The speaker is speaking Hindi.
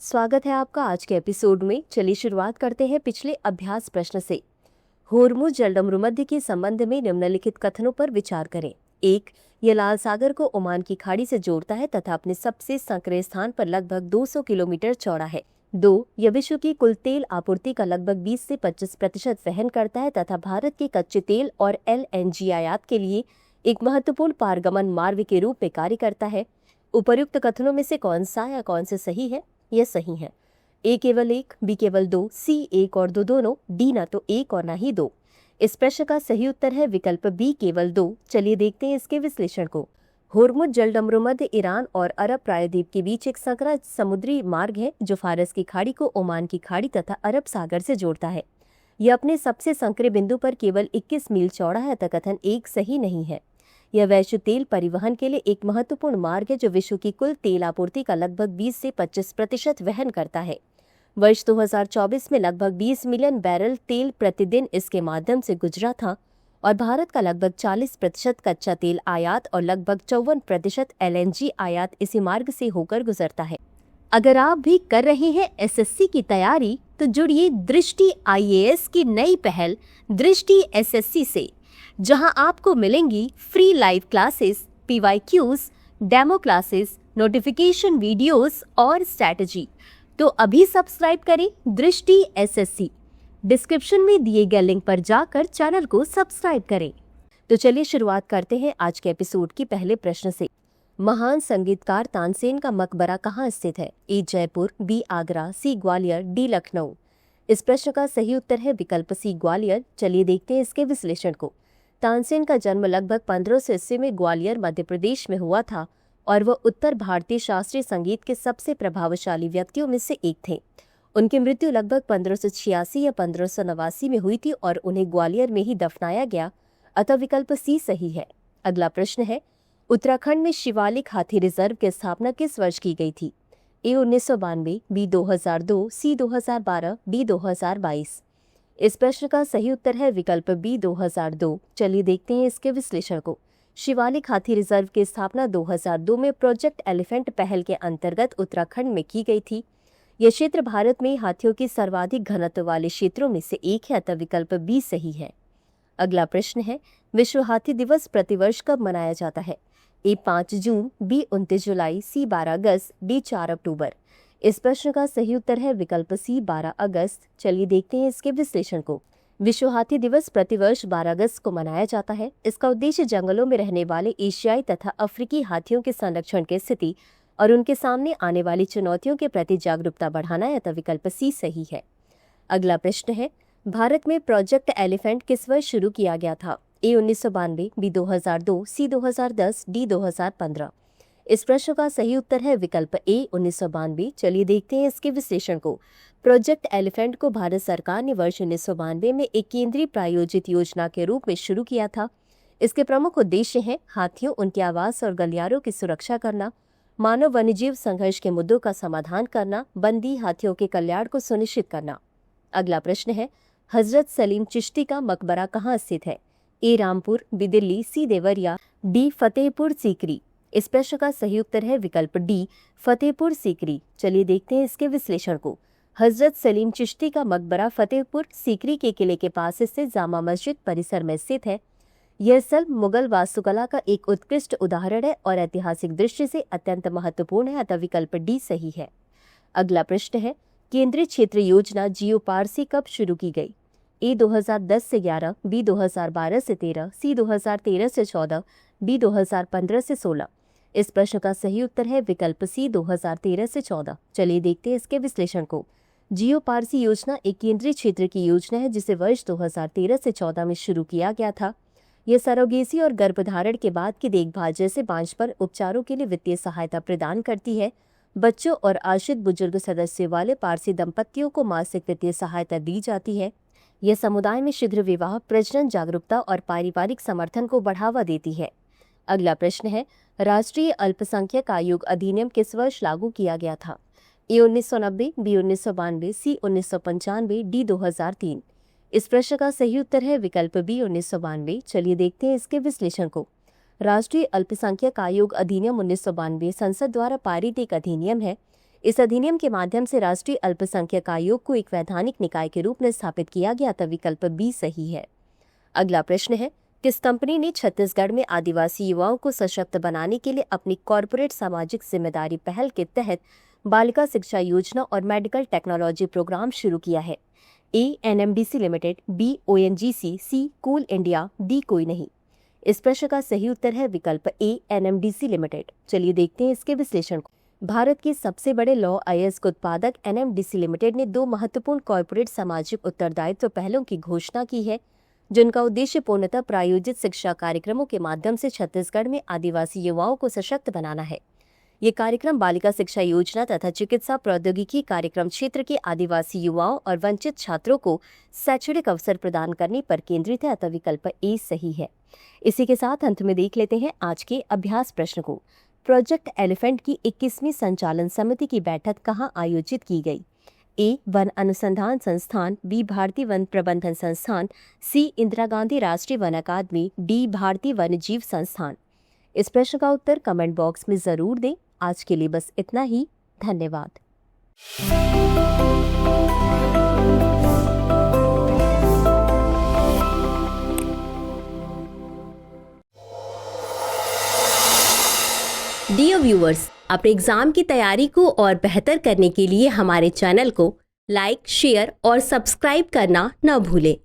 स्वागत है आपका आज के एपिसोड में। चलिए शुरुआत करते हैं पिछले अभ्यास प्रश्न से। होर्मुज जलसंधि के संबंध में निम्नलिखित कथनों पर विचार करें। 1. यह लाल सागर को ओमान की खाड़ी से जोड़ता है तथा अपने सबसे संकरे स्थान पर लगभग 200 किलोमीटर चौड़ा है। 2. यह विश्व की कुल तेल आपूर्ति का लगभग 20 से 25% वहन करता है तथा भारत के कच्चे तेल और LNG आयात के लिए एक महत्वपूर्ण पारगमन मार्ग के रूप में कार्य करता है। उपर्युक्त कथनों में से कौन सा या कौन से सही है? यह सही है। A केवल 1, B केवल 2, C 1 और 2 दोनों, D ना तो 1 और ना ही 2। इस प्रश्न का सही उत्तर है विकल्प B केवल 2। चलिए देखते हैं इसके विश्लेषण को। होर्मुज जलसंधि ईरान और अरब प्रायद्वीप के बीच एक संकरा समुद्री मार्ग है जो फारस की खाड़ी को ओमान की खाड़ी तथा अरब सागर से जोड़ता है। यह अपने सबसे संकरे बिंदु पर केवल 21 मील चौड़ा है अतः कथन 1 सही नहीं है। यह वैश्विक तेल परिवहन के लिए एक महत्वपूर्ण मार्ग है जो विश्व की कुल तेल आपूर्ति का लगभग 20 से 25% वहन करता है। वर्ष 2024 में लगभग 20 मिलियन बैरल तेल प्रतिदिन इसके माध्यम से गुजरा था और भारत का लगभग 40% कच्चा तेल आयात और लगभग 54% LNG आयात इसी मार्ग से होकर गुजरता है। अगर आप भी कर रहे हैं SSC की तैयारी तो जुड़िए दृष्टि IAS की नई पहल दृष्टि SSC से, जहां आपको मिलेंगी free live classes, PYQs, demo classes, notification videos और स्ट्रैटेजी। तो अभी सब्सक्राइब करें दृष्टि SSC। डिस्क्रिप्शन में दिए गए लिंक पर जाकर चैनल को सब्सक्राइब करें। तो चलिए शुरुआत करते हैं आज के एपिसोड की पहले प्रश्न से। महान संगीतकार तानसेन का मकबरा कहाँ स्थित है? A Jaipur, B Agra, C Gwalior, D Lucknow. इस प्रश्न का सही उत्तर है विकल्प C ग्वालियर। चलिए देखते हैं इसके विश्लेषण को। तानसेन का जन्म लगभग 1500 ईस्वी में ग्वालियर मध्य प्रदेश में हुआ था और वह उत्तर भारतीय शास्त्रीय संगीत के सबसे प्रभावशाली व्यक्तियों में से एक थे। उनकी मृत्यु लगभग 1586 या 1589 में हुई थी और उन्हें ग्वालियर में ही दफनाया गया, अतः विकल्प C सही है। अगला प्रश्न है, उत्तराखंड में शिवालिक हाथी रिजर्व की स्थापना किस वर्ष की गई थी? A 1992, B 2002, C 2012, D 2022। इस प्रश्न का सही उत्तर है विकल्प B 2002। चलिए देखते हैं इसके विश्लेषण को। शिवालिक हाथी रिजर्व की स्थापना 2002 में प्रोजेक्ट एलिफेंट पहल के अंतर्गत उत्तराखंड में की गई थी। यह क्षेत्र भारत में हाथियों की सर्वाधिक घनत्व वाले क्षेत्रों में से एक है, अतः विकल्प B सही है। अगला प्रश्न है, विश्व हाथी दिवस प्रतिवर्ष कब मनाया जाता है? A 5 June, B 29 July, C 12 August, D 4 अक्टूबर। इस प्रश्न का सही उत्तर है विकल्प C 12 अगस्त। चलिए देखते हैं इसके विश्लेषण को। विश्व हाथी दिवस प्रतिवर्ष 12 अगस्त को मनाया जाता है। इसका उद्देश्य जंगलों में रहने वाले एशियाई तथा अफ्रीकी हाथियों के संरक्षण की स्थिति और उनके सामने आने वाली चुनौतियों के प्रति जागरूकता बढ़ाना है, अतः विकल्प C सही है। अगला प्रश्न है, भारत में प्रोजेक्ट एलिफेंट किस वर्ष शुरू किया गया था? A 1992, B 2002, C 2010, D 2015। इस प्रश्न का सही उत्तर है विकल्प A 1992। चलिए देखते हैं इसके विश्लेषण को। प्रोजेक्ट एलिफेंट को भारत सरकार ने वर्ष 1992 में एक केंद्रीय प्रायोजित योजना के रूप में शुरू किया था। इसके प्रमुख उद्देश्य हैं हाथियों, उनके आवास और गलियारों की सुरक्षा करना, मानव वन्यजीव संघर्ष के मुद्दों का समाधान करना, बंदी हाथियों के कल्याण को सुनिश्चित करना। अगला प्रश्न है, हजरत सलीम चिश्ती का मकबरा कहाँ स्थित है? A Rampur, B Delhi, C Deoria, D Fatehpur Sikri. इस प्रश्न का सही उत्तर है विकल्प D फतेहपुर सीकरी। चलिए देखते हैं इसके विश्लेषण को। हजरत सलीम चिश्ती का मकबरा फतेहपुर सीकरी के किले के पास स्थित जामा मस्जिद परिसर में स्थित है। यह स्थल मुगल वास्तुकला का एक उत्कृष्ट उदाहरण है और ऐतिहासिक दृष्टि से अत्यंत महत्वपूर्ण है, अतः विकल्प D सही है। अगला प्रश्न है, केंद्रीय क्षेत्र योजना GeoParsi कब शुरू की गई? A 2010 से 11, B 2012 से 13, C 2013 से 14, D 2015 से 16। इस प्रश्न का सही उत्तर है विकल्प C 2013 से 14। चलिए देखते हैं इसके विश्लेषण को। GeoParsi योजना एक केंद्रीय क्षेत्र की योजना है जिसे वर्ष 2013 से 14 में शुरू किया गया था। यह सरोगेसी और गर्भधारण के बाद की देखभाल जैसे बांझ पर उपचारों के लिए वित्तीय सहायता प्रदान करती है। बच्चों और आश्रित बुजुर्ग सदस्य वाले पारसी दंपतियों को मासिक वित्तीय सहायता दी जाती है। यह समुदाय में शीघ्र विवाह, प्रजनन जागरूकता और पारिवारिक समर्थन को बढ़ावा देती है। अगला प्रश्न है, राष्ट्रीय अल्पसंख्यक आयोग अधिनियम किस वर्ष लागू किया गया था? A 1990, B 1992, C 1995, D 2003। इस प्रश्न का सही उत्तर है विकल्प B 1992। चलिए देखते हैं इसके विश्लेषण को। राष्ट्रीय अल्पसंख्यक आयोग अधिनियम 1992 संसद द्वारा पारित एक अधिनियम है। इस अधिनियम के माध्यम से राष्ट्रीय अल्पसंख्यक आयोग को एक वैधानिक निकाय के रूप में स्थापित किया गया, तब विकल्प बी सही है। अगला प्रश्न है, किस कंपनी ने छत्तीसगढ़ में आदिवासी युवाओं को सशक्त बनाने के लिए अपनी कॉरपोरेट सामाजिक जिम्मेदारी पहल के तहत बालिका शिक्षा योजना और मेडिकल टेक्नोलॉजी प्रोग्राम शुरू किया है? ए एनएमडीसी लिमिटेड, बी ओएनजीसी, सी कोल इंडिया, डी कोई नहीं। इस प्रश्न का सही उत्तर है विकल्प ए एनएमडीसी लिमिटेड। चलिए देखते हैं इसके विश्लेषण को। भारत के सबसे बड़े लौह अयस्क उत्पादक एनएमडीसी लिमिटेड ने 2 महत्वपूर्ण कॉरपोरेट सामाजिक उत्तरदायित्व पहलों की घोषणा की है, जिनका उद्देश्य पूर्णतः प्रायोजित शिक्षा कार्यक्रमों के माध्यम से छत्तीसगढ़ में आदिवासी युवाओं को सशक्त बनाना है। ये कार्यक्रम बालिका शिक्षा योजना तथा चिकित्सा प्रौद्योगिकी कार्यक्रम क्षेत्र के आदिवासी युवाओं और वंचित छात्रों को शैक्षणिक अवसर प्रदान करने पर केंद्रित है, अतः विकल्प ए सही है। इसी के साथ अंत में देख लेते हैं आज के अभ्यास प्रश्न को। प्रोजेक्ट एलिफेंट की 21वीं संचालन समिति की बैठक कहाँ आयोजित की गई? ए वन अनुसंधान संस्थान, बी भारतीय वन प्रबंधन संस्थान, सी इंदिरा गांधी राष्ट्रीय वन अकादमी, डी भारतीय वन्य जीव संस्थान। इस प्रश्न का उत्तर कमेंट बॉक्स में जरूर दें। आज के लिए बस इतना ही। धन्यवाद। डियर व्यूअर्स, अपने एग्जाम की तैयारी को और बेहतर करने के लिए हमारे चैनल को लाइक, शेयर और सब्सक्राइब करना न भूलें।